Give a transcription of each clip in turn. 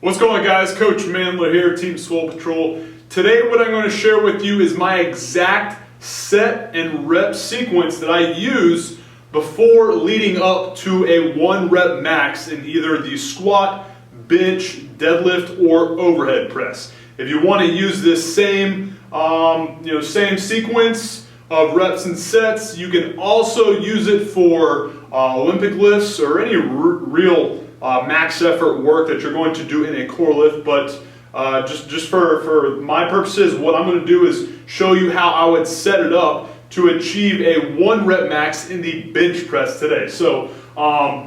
What's going on, guys? Coach Chandler here, Team Swole Patrol. Today what I'm going to share with you is my exact set and rep sequence that I use before leading up to a 1 rep max in either the squat, bench, deadlift, or overhead press. If you want to use this same sequence of reps and sets, you can also use it for Olympic lifts or any real max effort work that you're going to do in a core lift. But just for my purposes, what I'm going to do is show you how I would set it up to achieve a 1 rep max in the bench press today. So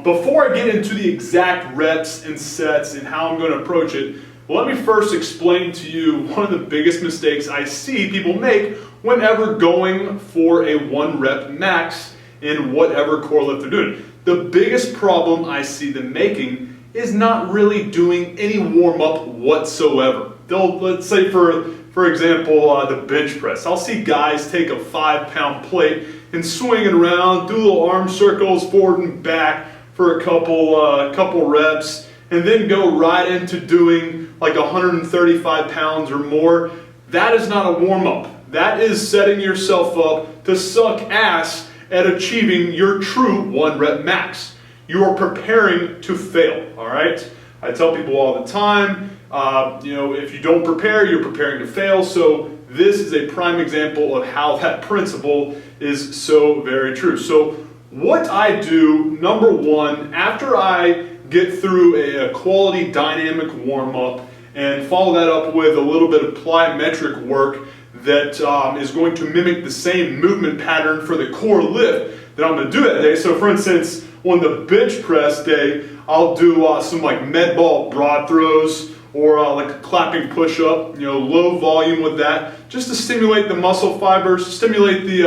before I get into the exact reps and sets and how I'm going to approach it, let me first explain to you one of the biggest mistakes I see people make whenever going for a 1 rep max in whatever core lift they're doing. The biggest problem I see them making is not really doing any warm-up whatsoever. Let's say for example, the bench press. I'll see guys take a 5-pound plate and swing it around, do little arm circles forward and back for a couple reps, and then go right into doing like 135 pounds or more. That is not a warm-up. That is setting yourself up to suck ass at achieving your true 1 rep max. You are preparing to fail, all right? I tell people all the time, if you don't prepare, you're preparing to fail. So this is a prime example of how that principle is so very true. So what I do, number one, after I get through a quality dynamic warm-up and follow that up with a little bit of plyometric work that is going to mimic the same movement pattern for the core lift that I'm going to do that day. So for instance, on the bench press day, I'll do some like med ball broad throws or like a clapping push-up, low volume with that, just to stimulate the muscle fibers, stimulate the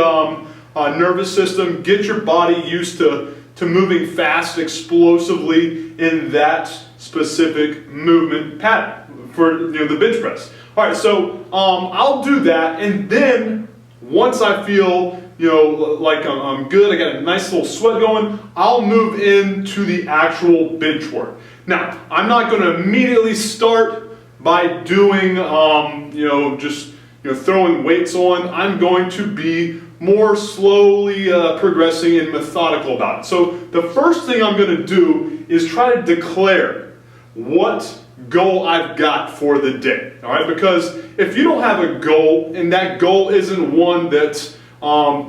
nervous system, get your body used to moving fast, explosively in that specific movement pattern for the bench press. All right, so I'll do that, and then once I feel like I'm good, I got a nice little sweat going, I'll move into the actual bench work. Now, I'm not going to immediately start by doing just throwing weights on. I'm going to be more slowly progressing and methodical about it. So the first thing I'm going to do is try to declare what goal I've got for the day, all right? Because if you don't have a goal, and that goal isn't one that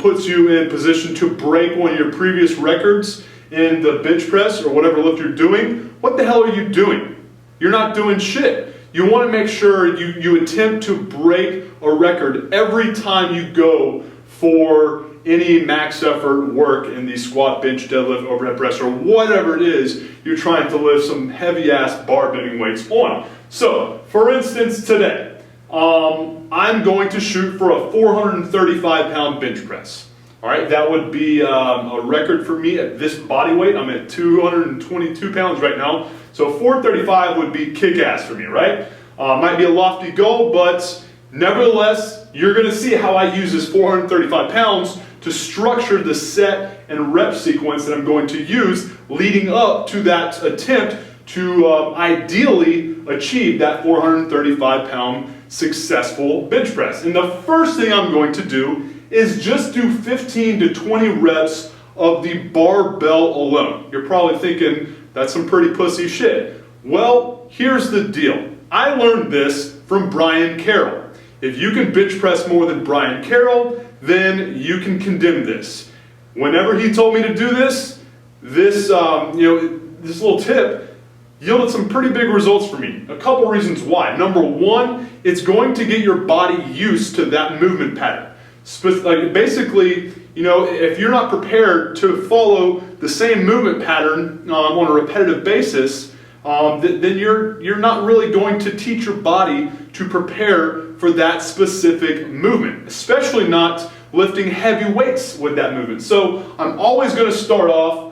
puts you in position to break one of your previous records in the bench press or whatever lift you're doing, what the hell are you doing? You're not doing shit. You want to make sure you attempt to break a record every time you go for any max effort work in the squat, bench, deadlift, overhead press, or whatever it is you're trying to lift some heavy ass bar bending weights on. So, for instance, today, I'm going to shoot for a 435 pound bench press. All right, that would be a record for me at this body weight. I'm at 222 pounds right now. So 435 would be kick-ass for me, right? Might be a lofty goal, but nevertheless, you're going to see how I use this 435 pounds to structure the set and rep sequence that I'm going to use leading up to that attempt to ideally achieve that 435 pound successful bench press. And the first thing I'm going to do is just do 15 to 20 reps of the barbell alone. You're probably thinking, that's some pretty pussy shit. Well, here's the deal. I learned this from Brian Carroll. If you can bench press more than Brian Carroll, then you can condemn this. Whenever he told me to do this little tip yielded some pretty big results for me. A couple reasons why. Number one, it's going to get your body used to that movement pattern. Basically, if you're not prepared to follow the same movement pattern on a repetitive basis, then you're not really going to teach your body to prepare for that specific movement, especially not lifting heavy weights with that movement. So I'm always going to start off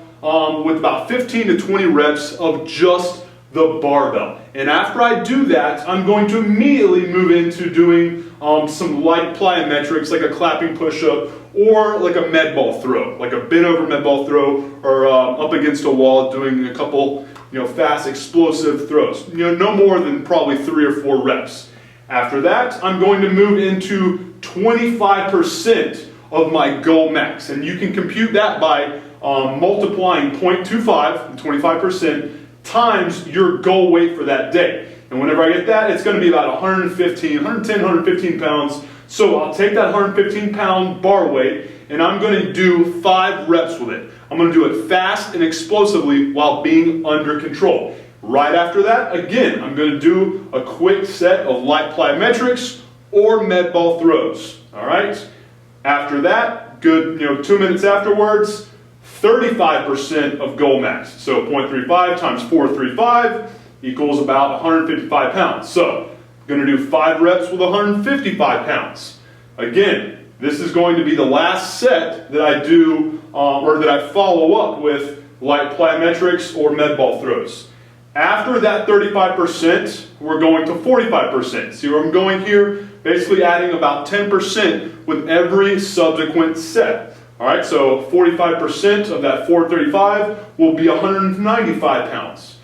with about 15 to 20 reps of just the barbell. And after I do that, I'm going to immediately move into doing some light plyometrics, like a clapping push-up or like a med ball throw, like a bent over med ball throw, or up against a wall doing a couple fast, explosive throws. No more than probably 3 or 4 reps. After that, I'm going to move into 25% of my goal max. And you can compute that by multiplying 0.25, 25%, times your goal weight for that day. And whenever I get that, it's going to be about 110, 115 pounds. So I'll take that 115 pound bar weight and I'm going to do 5 reps with it. I'm going to do it fast and explosively while being under control. Right after that, again, I'm going to do a quick set of light plyometrics or med ball throws. All right. After that, good, 2 minutes afterwards, 35% of goal max. So 0.35 times 435 equals about 155 pounds. So I'm going to do 5 reps with 155 pounds. Again, this is going to be the last set that I do or that I follow up with light plyometrics or med ball throws. After that 35%, we're going to 45%. See where I'm going here? Basically adding about 10% with every subsequent set. All right, so 45% of that 435 will be 195 pounds.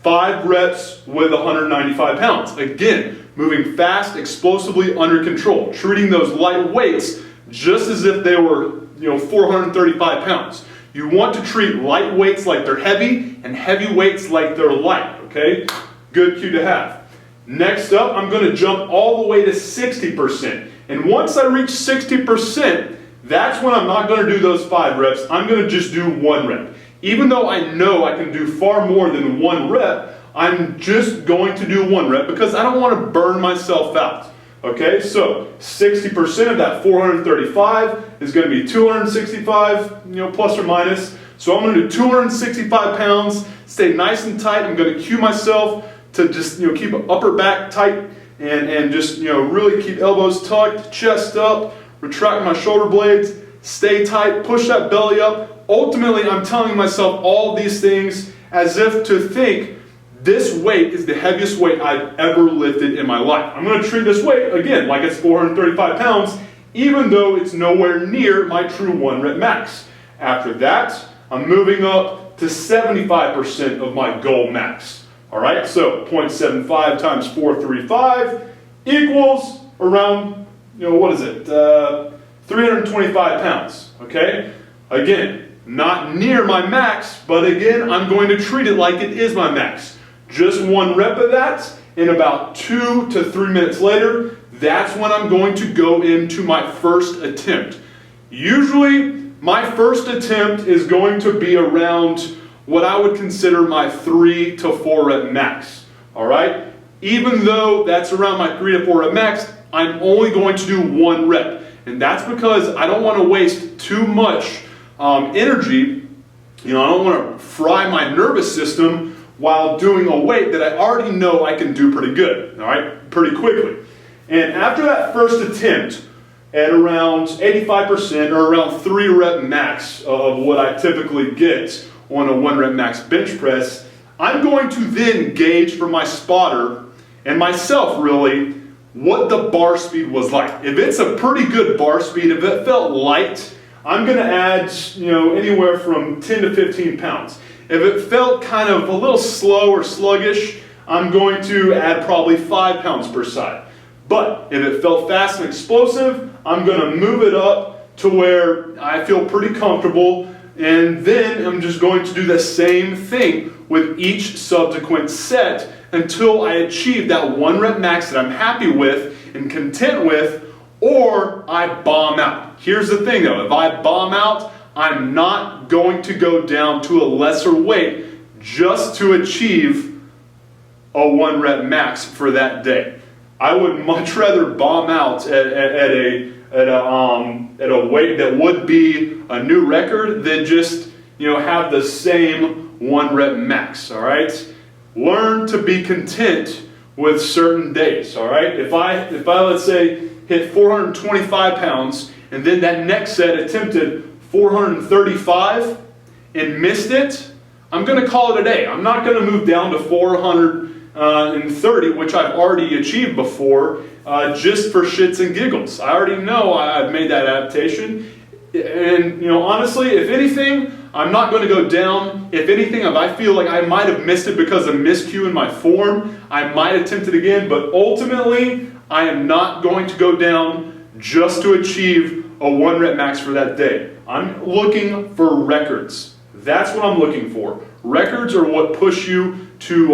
5 reps with 195 pounds. Again, moving fast, explosively under control, treating those light weights just as if they were 435 pounds. You want to treat light weights like they're heavy and heavy weights like they're light, okay? Good cue to have. Next up, I'm going to jump all the way to 60%. And once I reach 60%, that's when I'm not going to do those 5 reps. I'm going to just do 1 rep. Even though I know I can do far more than 1 rep, I'm just going to do 1 rep because I don't want to burn myself out. Okay, so 60% of that 435 is going to be 265, plus or minus. So I'm going to do 265 pounds, stay nice and tight. I'm going to cue myself to just, keep upper back tight and just, really keep elbows tucked, chest up, retract my shoulder blades, stay tight, push that belly up. Ultimately, I'm telling myself all these things as if to think this weight is the heaviest weight I've ever lifted in my life. I'm going to treat this weight, again, like it's 435 pounds, even though it's nowhere near my true 1 rep max. After that, I'm moving up to 75% of my goal max. All right, so 0.75 times 435 equals around, 325 pounds, okay? Again, not near my max, but again, I'm going to treat it like it is my max. Just 1 rep of that, and about 2 to 3 minutes later, that's when I'm going to go into my first attempt. Usually, my first attempt is going to be around what I would consider my 3 to 4 rep max. All right? Even though that's around my 3 to 4 rep max, I'm only going to do 1 rep. And that's because I don't want to waste too much energy. I don't want to fry my nervous system while doing a weight that I already know I can do pretty good, all right, pretty quickly. And after that first attempt at around 85% or around 3 rep max of what I typically get on a 1 rep max bench press, I'm going to then gauge for my spotter and myself really what the bar speed was like. If it's a pretty good bar speed, if it felt light, I'm going to add anywhere from 10 to 15 pounds. If it felt kind of a little slow or sluggish, I'm going to add probably 5 pounds per side. But if it felt fast and explosive, I'm going to move it up to where I feel pretty comfortable, and then I'm just going to do the same thing with each subsequent set until I achieve that 1 rep max that I'm happy with and content with, or I bomb out. Here's the thing though, if I bomb out, I'm not going to go down to a lesser weight just to achieve a 1 rep max for that day. I would much rather bomb out at a weight that would be a new record than just have the same 1 rep max. All right, learn to be content with certain days. All right, if I let's say hit 425 pounds and then that next set attempted 435 and missed it, I'm going to call it a day. I'm not going to move down to 430, which I've already achieved before, just for shits and giggles. I already know I've made that adaptation. And honestly, if anything, I'm not going to go down. If anything, if I feel like I might have missed it because of miscue in my form, I might attempt it again, but ultimately, I am not going to go down just to achieve a 1 rep max for that day. I'm looking for records. That's what I'm looking for. Records are what push you to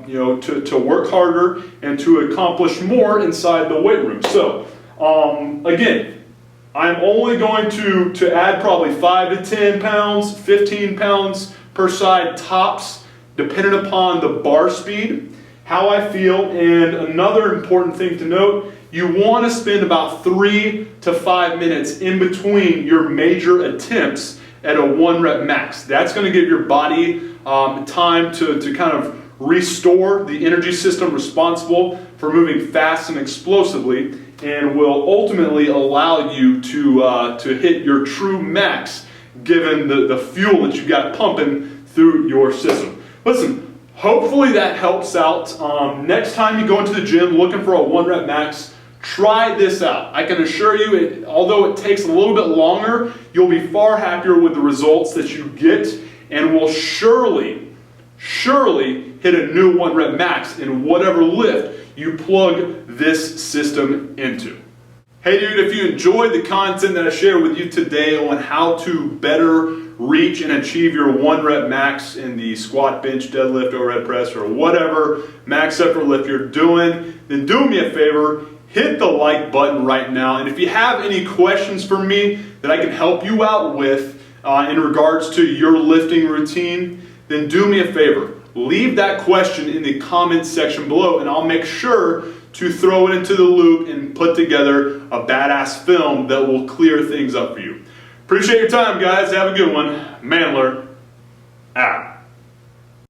to work harder and to accomplish more inside the weight room. So again, I'm only going to add probably 5 to 10 pounds, 15 pounds per side tops, depending upon the bar speed, how I feel. And another important thing to note, you want to spend about 3 to 5 minutes in between your major attempts at a 1 rep max. That's going to give your body time to kind of restore the energy system responsible for moving fast and explosively, and will ultimately allow you to hit your true max given the fuel that you got pumping through your system. Listen, hopefully that helps out. Next time you go into the gym looking for a 1 rep max, try this out. I can assure you, although it takes a little bit longer, you'll be far happier with the results that you get, and will surely hit a new 1 rep max in whatever lift you plug this system into. Hey dude, if you enjoyed the content that I shared with you today on how to better reach and achieve your 1 rep max in the squat, bench, deadlift, overhead press, or whatever max effort lift you're doing, then do me a favor, hit the like button right now. And if you have any questions for me that I can help you out with in regards to your lifting routine, then do me a favor. Leave that question in the comments section below, and I'll make sure to throw it into the loop and put together a badass film that will clear things up for you. Appreciate your time, guys. Have a good one. Chandler out.